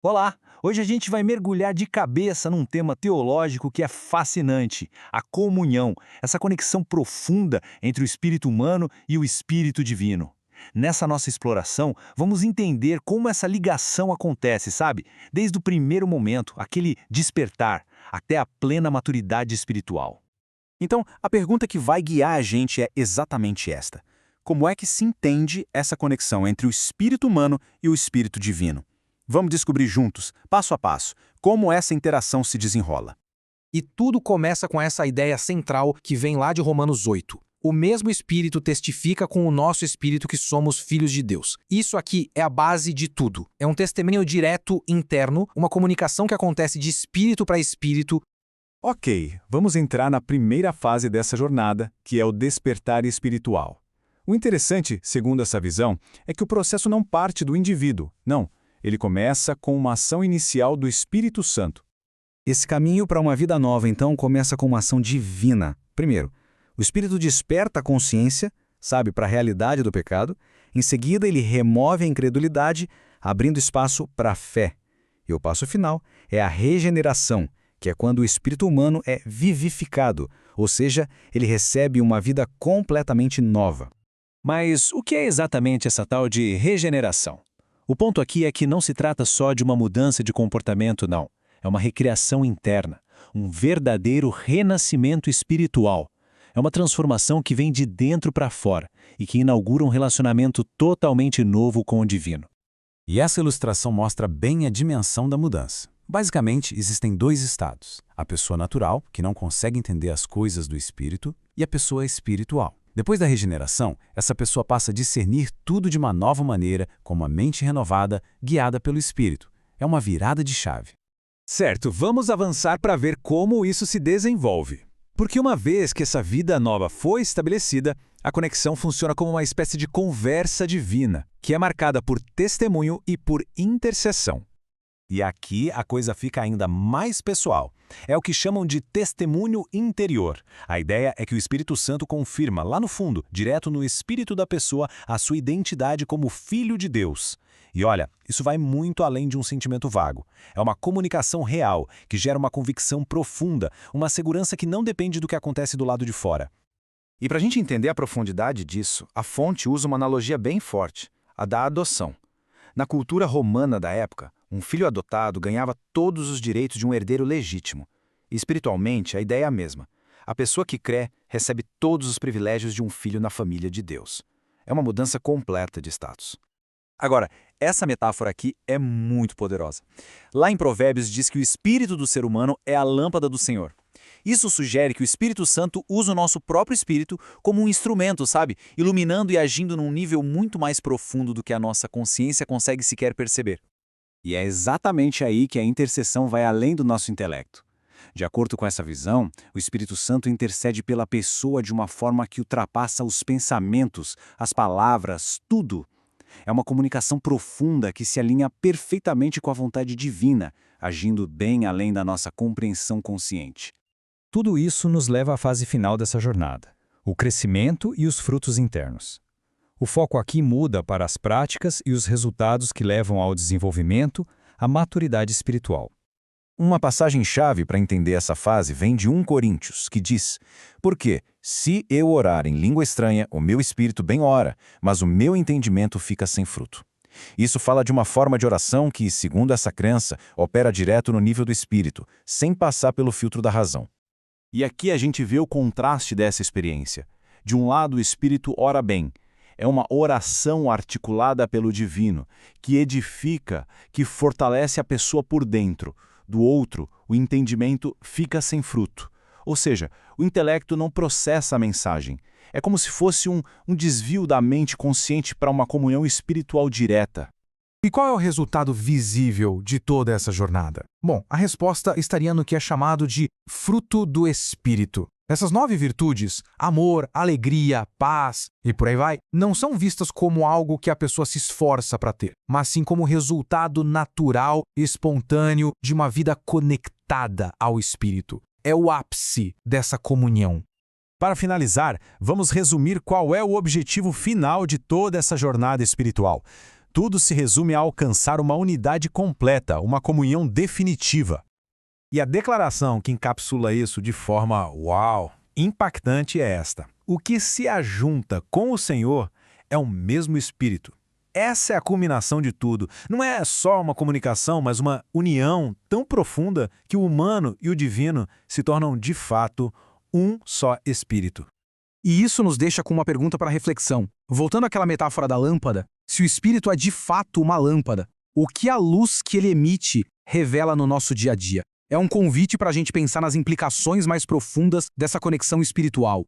Olá! Hoje a gente vai mergulhar de cabeça num tema teológico que é fascinante: a comunhão, essa conexão profunda entre o espírito humano e o espírito divino. Nessa nossa exploração, vamos entender como essa ligação acontece, sabe? Desde o primeiro momento, aquele despertar, até a plena maturidade espiritual. Então, a pergunta que vai guiar a gente é exatamente esta: como é que se entende essa conexão entre o espírito humano e o espírito divino? Vamos descobrir juntos, passo a passo, como essa interação se desenrola. E tudo começa com essa ideia central que vem lá de Romanos 8. O mesmo Espírito testifica com o nosso espírito que somos filhos de Deus. Isso aqui é a base de tudo. É um testemunho direto, interno, uma comunicação que acontece de espírito para espírito. Ok, vamos entrar na primeira fase dessa jornada, que é o despertar espiritual. O interessante, segundo essa visão, é que o processo não parte do indivíduo, não. Ele começa com uma ação inicial do Espírito Santo. Esse caminho para uma vida nova, então, começa com uma ação divina. Primeiro, o Espírito desperta a consciência, sabe, para a realidade do pecado. Em seguida, ele remove a incredulidade, abrindo espaço para a fé. E o passo final é a regeneração, que é quando o espírito humano é vivificado, ou seja, ele recebe uma vida completamente nova. Mas o que é exatamente essa tal de regeneração? O ponto aqui é que não se trata só de uma mudança de comportamento, não. É uma recriação interna, um verdadeiro renascimento espiritual. É uma transformação que vem de dentro para fora e que inaugura um relacionamento totalmente novo com o divino. E essa ilustração mostra bem a dimensão da mudança. Basicamente, existem dois estados: a pessoa natural, que não consegue entender as coisas do espírito, e a pessoa espiritual. Depois da regeneração, essa pessoa passa a discernir tudo de uma nova maneira, com uma mente renovada, guiada pelo Espírito. É uma virada de chave. Certo, vamos avançar para ver como isso se desenvolve. Porque uma vez que essa vida nova foi estabelecida, a conexão funciona como uma espécie de conversa divina, que é marcada por testemunho e por intercessão. E aqui a coisa fica ainda mais pessoal. É o que chamam de testemunho interior. A ideia é que o Espírito Santo confirma, lá no fundo, direto no espírito da pessoa, a sua identidade como filho de Deus. E olha, isso vai muito além de um sentimento vago. É uma comunicação real, que gera uma convicção profunda, uma segurança que não depende do que acontece do lado de fora. E para a gente entender a profundidade disso, a fonte usa uma analogia bem forte, a da adoção. Na cultura romana da época, um filho adotado ganhava todos os direitos de um herdeiro legítimo. E, espiritualmente, a ideia é a mesma. A pessoa que crê recebe todos os privilégios de um filho na família de Deus. É uma mudança completa de status. Agora, essa metáfora aqui é muito poderosa. Lá em Provérbios diz que o espírito do ser humano é a lâmpada do Senhor. Isso sugere que o Espírito Santo usa o nosso próprio espírito como um instrumento, sabe? Iluminando e agindo num nível muito mais profundo do que a nossa consciência consegue sequer perceber. E é exatamente aí que a intercessão vai além do nosso intelecto. De acordo com essa visão, o Espírito Santo intercede pela pessoa de uma forma que ultrapassa os pensamentos, as palavras, tudo. É uma comunicação profunda que se alinha perfeitamente com a vontade divina, agindo bem além da nossa compreensão consciente. Tudo isso nos leva à fase final dessa jornada, o crescimento e os frutos internos. O foco aqui muda para as práticas e os resultados que levam ao desenvolvimento, à maturidade espiritual. Uma passagem-chave para entender essa fase vem de 1 Coríntios, que diz: porque, se eu orar em língua estranha, o meu espírito bem ora, mas o meu entendimento fica sem fruto. Isso fala de uma forma de oração que, segundo essa crença, opera direto no nível do espírito, sem passar pelo filtro da razão. E aqui a gente vê o contraste dessa experiência. De um lado, o espírito ora bem. É uma oração articulada pelo divino, que edifica, que fortalece a pessoa por dentro. Do outro, o entendimento fica sem fruto. Ou seja, o intelecto não processa a mensagem. É como se fosse um desvio da mente consciente para uma comunhão espiritual direta. E qual é o resultado visível de toda essa jornada? Bom, a resposta estaria no que é chamado de fruto do Espírito. Essas 9 virtudes, amor, alegria, paz e por aí vai, não são vistas como algo que a pessoa se esforça para ter, mas sim como resultado natural e espontâneo de uma vida conectada ao Espírito. É o ápice dessa comunhão. Para finalizar, vamos resumir qual é o objetivo final de toda essa jornada espiritual. Tudo se resume a alcançar uma unidade completa, uma comunhão definitiva. E a declaração que encapsula isso de forma uau, impactante é esta: o que se ajunta com o Senhor é o mesmo Espírito. Essa é a culminação de tudo. Não é só uma comunicação, mas uma união tão profunda que o humano e o divino se tornam de fato um só Espírito. E isso nos deixa com uma pergunta para reflexão. Voltando àquela metáfora da lâmpada, se o Espírito é de fato uma lâmpada, o que a luz que ele emite revela no nosso dia a dia? É um convite para a gente pensar nas implicações mais profundas dessa conexão espiritual.